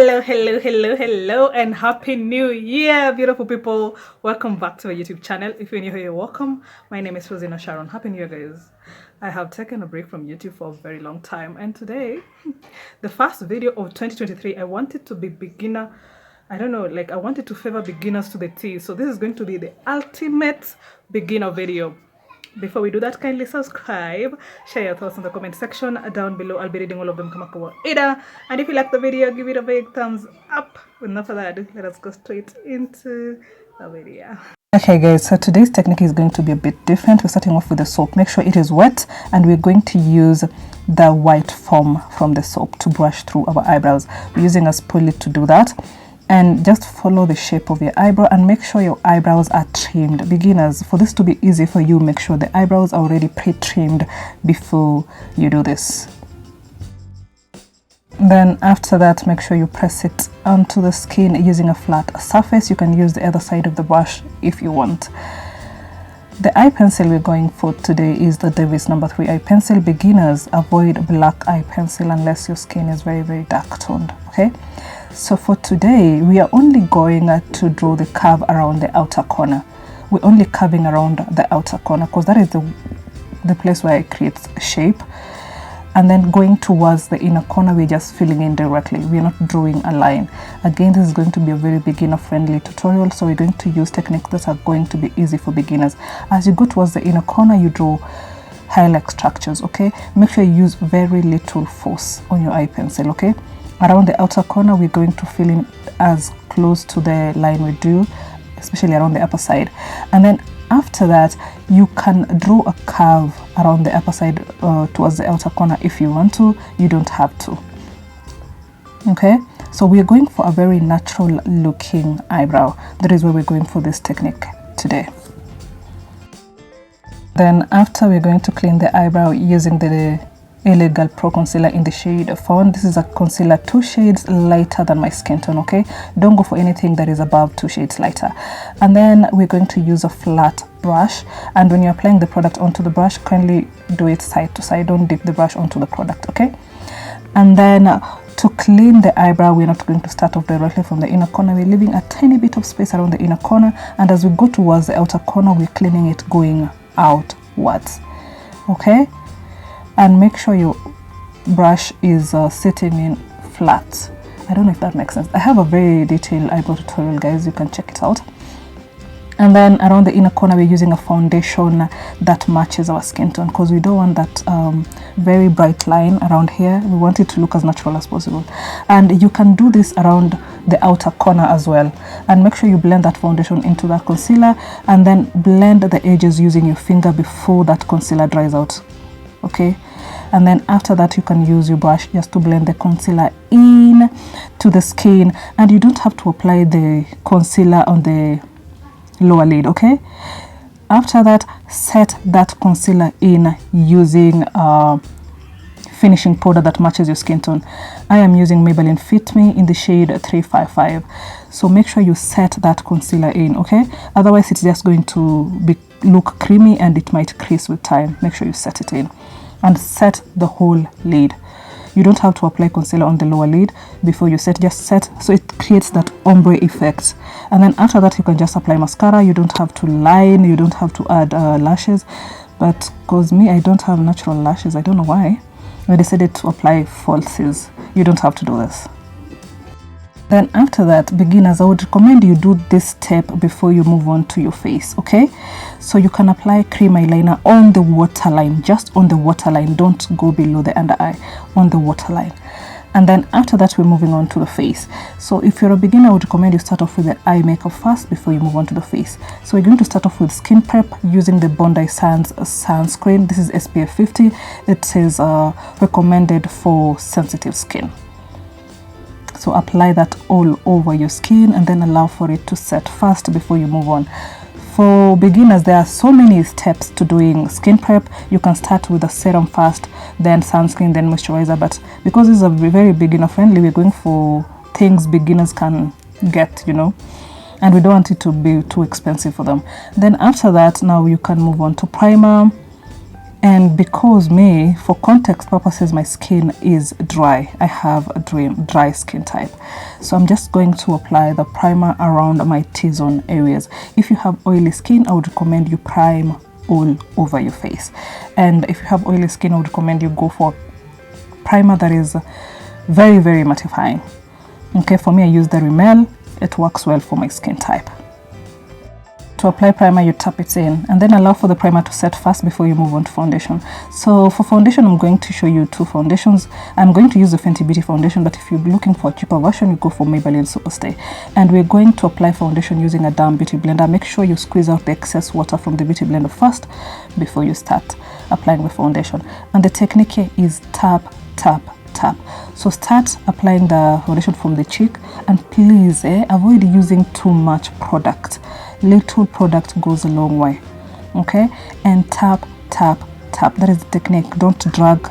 Hello, and happy new year, beautiful people. Welcome back to my YouTube channel. If you're new here, you're welcome. My name is Rosina Sharon. Happy new year, guys. I have taken a break from YouTube for a very long time, and today, the first video of 2023, I wanted to be beginner. I don't know, like I wanted to favor beginners to the T. So this is going to be the ultimate beginner video. Before we do that, kindly subscribe, share your thoughts in the comment section down below. I'll be reading all of them kama kawaida. And if you like the video, give it a big thumbs up. With enough of that, let us go straight into the video. Okay guys, so today's technique is going to be a bit different. We're starting off with the soap. Make sure it is wet, and we're going to use the white foam from the soap to brush through our eyebrows. We're using a spoolie to do that. And just follow the shape of your eyebrow and make sure your eyebrows are trimmed. Beginners, for this to be easy for you, make sure the eyebrows are already pre-trimmed before you do this. Then after that, make sure you press it onto the skin using a flat surface. You can use the other side of the brush if you want. The eye pencil we're going for today is the Davis No. 3 eye pencil. Beginners, avoid black eye pencil unless your skin is very dark toned, okay? So for today, we are only going to draw the curve around the outer corner. We're only curving around the outer corner because that is the place where it creates shape. And then going towards the inner corner, we're just filling in directly. We're not drawing a line. Again, this is going to be a very beginner-friendly tutorial, so we're going to use techniques that are going to be easy for beginners. As you go towards the inner corner, you draw highlight structures, okay? Make sure you use very little force on your eye pencil, okay? Around the outer corner, we're going to fill in as close to the line we drew, especially around the upper side. And then after that, you can draw a curve around the upper side towards the outer corner if you want to. You don't have to. Okay, so we're going for a very natural looking eyebrow. That is where we're going for this technique today. Then after, we're going to clean the eyebrow using the Illegal Pro Concealer in the shade Fawn. This is a concealer 2 shades lighter than my skin tone, okay? Don't go for anything that is above 2 shades lighter. And then we're going to use a flat brush, and when you're applying the product onto the brush, kindly do it side to side. Don't dip the brush onto the product, okay? And then to clean the eyebrow, we're not going to start off directly from the inner corner. We're leaving a tiny bit of space around the inner corner, and as we go towards the outer corner, we're cleaning it going outwards, okay? And make sure your brush is sitting in flat. I don't know if that makes sense. I have a very detailed eyebrow tutorial, guys. You can check it out. And then around the inner corner, we're using a foundation that matches our skin tone because we don't want that very bright line around here. We want it to look as natural as possible. And you can do this around the outer corner as well. And make sure you blend that foundation into that concealer, and then blend the edges using your finger before that concealer dries out. Okay, and then after that, you can use your brush just to blend the concealer in to the skin, and you don't have to apply the concealer on the lower lid, okay? After that, set that concealer in using finishing powder that matches your skin tone. I am using Maybelline Fit Me in the shade 355. So make sure you set that concealer in, okay? Otherwise, it's just going to look creamy and it might crease with time. Make sure you set it in and set the whole lid. You don't have to apply concealer on the lower lid before you set. Just set so it creates that ombre effect. And then after that, you can just apply mascara. You don't have to line, you don't have to add lashes. But because me, I don't have natural lashes, I don't know why, I decided to apply falsies. You don't have to do this. Then after that, beginners, I would recommend you do this step before you move on to your face, okay? So you can apply cream eyeliner on the waterline, just on the waterline. Don't go below the under eye, on the waterline. And then after that, we're moving on to the face. So if you're a beginner, I would recommend you start off with the eye makeup first before you move on to the face. So we're going to start off with skin prep using the Bondi Sands sunscreen. This is SPF 50. It says recommended for sensitive skin. So apply that all over your skin and then allow for it to set first before you move on. For beginners, there are so many steps to doing skin prep. You can start with a serum first, then sunscreen, then moisturizer. But because this is a very beginner friendly, we're going for things beginners can get, you know, and we don't want it to be too expensive for them. Then after that, now you can move on to primer. And because for context purposes, my skin is dry. I have a dry skin type. So I'm just going to apply the primer around my T-zone areas. If you have oily skin, I would recommend you prime all over your face. And if you have oily skin, I would recommend you go for primer that is very, very mattifying. Okay, for me, I use the Rimmel. It works well for my skin type. To apply primer, you tap it in and then allow for the primer to set first before you move on to foundation. So for foundation, I'm going to show you two foundations. I'm going to use the Fenty Beauty foundation, but if you're looking for a cheaper version, you go for Maybelline Superstay. And we're going to apply foundation using a damp beauty blender. Make sure you squeeze out the excess water from the beauty blender first before you start applying the foundation. And the technique here is tap, tap, tap. So start applying the foundation from the cheek, and please avoid using too much product. Little product goes a long way. Okay, and tap, tap, tap. That is the technique. Don't drag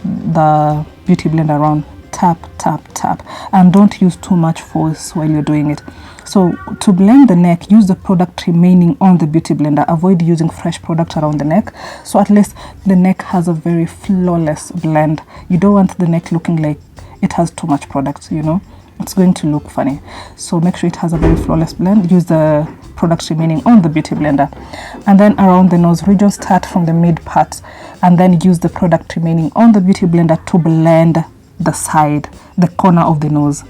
the beauty blender around. Tap, tap, tap, and don't use too much force while you're doing it. So to blend the neck, use the product remaining on the beauty blender. Avoid using fresh product around the neck, so at least the neck has a very flawless blend. You don't want the neck looking like it has too much product, you know. It's going to look funny. So make sure it has a very flawless blend. Use the product remaining on the beauty blender. And then around the nose region, start from the mid part and then use the product remaining on the beauty blender to blend the side, the corner of the nose.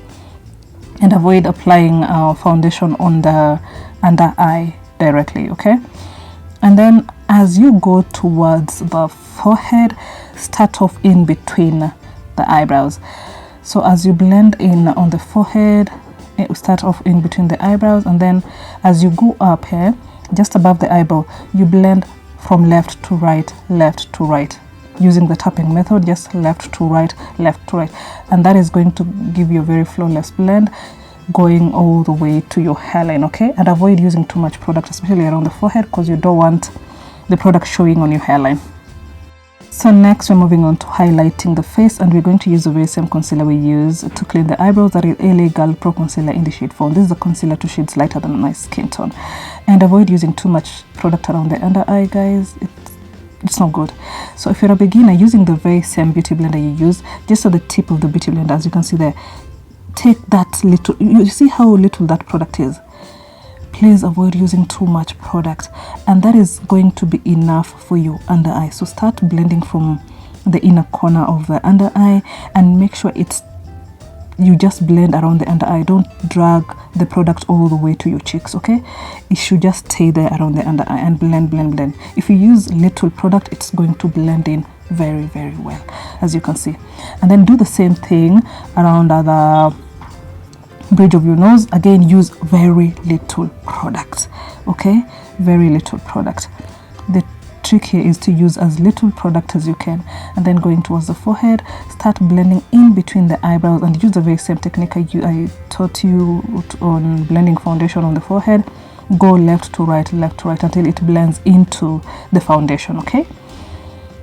And avoid applying foundation on the under eye directly, okay? And then as you go towards the forehead, start off in between the eyebrows. So as you blend in on the forehead, it will start off in between the eyebrows, and then as you go up here, just above the eyebrow, you blend from left to right, using the tapping method, just left to right, and that is going to give you a very flawless blend going all the way to your hairline, okay? And avoid using too much product, especially around the forehead, because you don't want the product showing on your hairline. So next we're moving on to highlighting the face, and we're going to use the very same concealer we use to clean the eyebrows. That is LA Girl Pro Concealer in the shade Fawn. This is a concealer 2 shades lighter than my skin tone. And avoid using too much product around the under eye, guys. It's not good. So if you're a beginner, using the very same beauty blender you use, just at the tip of the beauty blender, as you can see there, take that little, you see how little that product is. Please avoid using too much product, and that is going to be enough for your under eye. So start blending from the inner corner of the under eye and make sure you just blend around the under eye. Don't drag the product all the way to your cheeks, okay? It should just stay there around the under eye and blend. If you use little product, it's going to blend in very, very well, as you can see. And then do the same thing around the bridge of your nose. Again, use very little product, okay? Very little product. The trick here is to use as little product as you can. And then going towards the forehead, start blending in between the eyebrows, and use the very same technique I taught you on blending foundation on the forehead. Go left to right until it blends into the foundation, okay?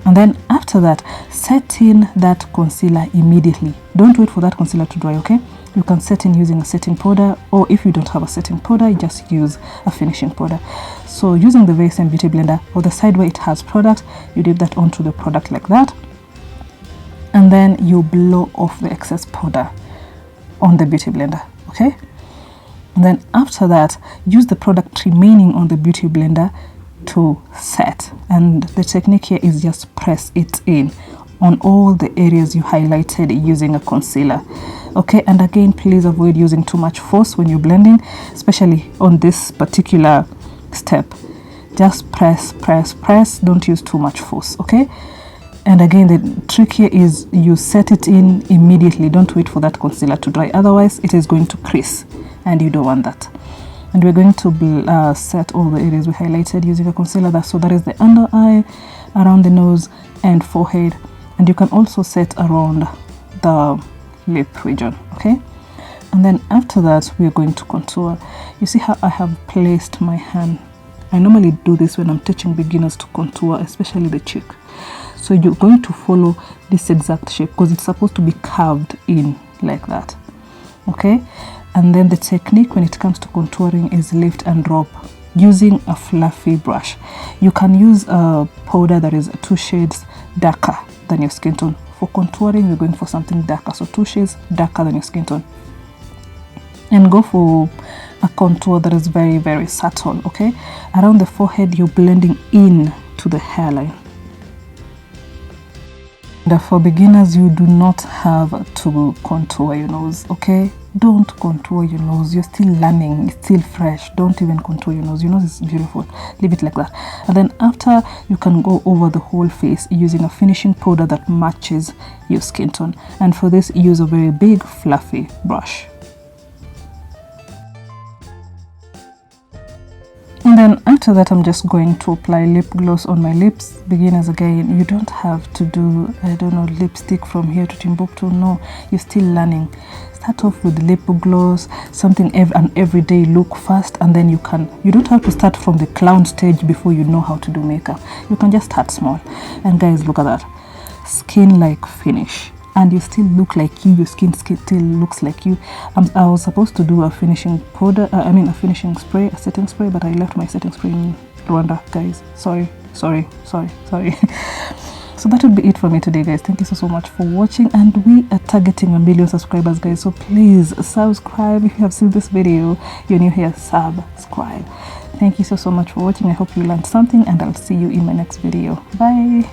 And then after that, set in that concealer immediately. Don't wait for that concealer to dry, okay? You can set in using a setting powder, or if you don't have a setting powder, just use a finishing powder. So using the very same beauty blender, or the side where it has product, you dip that onto the product like that, and then you blow off the excess powder on the beauty blender, okay? And then after that, use the product remaining on the beauty blender to set, and the technique here is just press it in on all the areas you highlighted using a concealer, okay? And again, please avoid using too much force when you're blending, especially on this particular step. Just press, don't use too much force, okay? And again, the trick here is you set it in immediately. Don't wait for that concealer to dry, otherwise it is going to crease, and you don't want that. And we're going to set all the areas we highlighted using a concealer. So that is the under eye, around the nose and forehead, and you can also set around the lip region, okay? And then after that, we're going to contour. You see how I have placed my hand? I normally do this when I'm teaching beginners to contour, especially the cheek. So you're going to follow this exact shape because it's supposed to be curved in like that, okay? And then the technique when it comes to contouring is lift and drop using a fluffy brush. You can use a powder that is 2 shades darker than your skin tone. For contouring, you're going for something darker, so 2 shades darker than your skin tone. And go for a contour that is very, very subtle, okay? Around the forehead, you're blending in to the hairline. And for beginners, you do not have to contour your nose, okay? Don't contour your nose. You're still learning, it's still fresh. Don't even contour your nose. Your nose is beautiful. Leave it like that. And then after, you can go over the whole face using a finishing powder that matches your skin tone. And for this, use a very big fluffy brush. And then after that, I'm just going to apply lip gloss on my lips. Beginners, again, you don't have to do, I don't know, lipstick from here to Timbuktu. No, you're still learning. Start off with lip gloss, something an everyday look first, and then you don't have to start from the clown stage before you know how to do makeup. You can just start small. And guys, look at that. Skin-like finish. And you still look like you, your skin still looks like you. I was supposed to do a finishing powder, a finishing spray, a setting spray, but I left my setting spray in Rwanda, guys. Sorry. So that would be it for me today, guys. Thank you so much for watching, and we are targeting 1 million subscribers, guys. So please subscribe if you have seen this video. You're new here, subscribe. Thank you so much for watching. I hope you learned something, and I'll see you in my next video. Bye.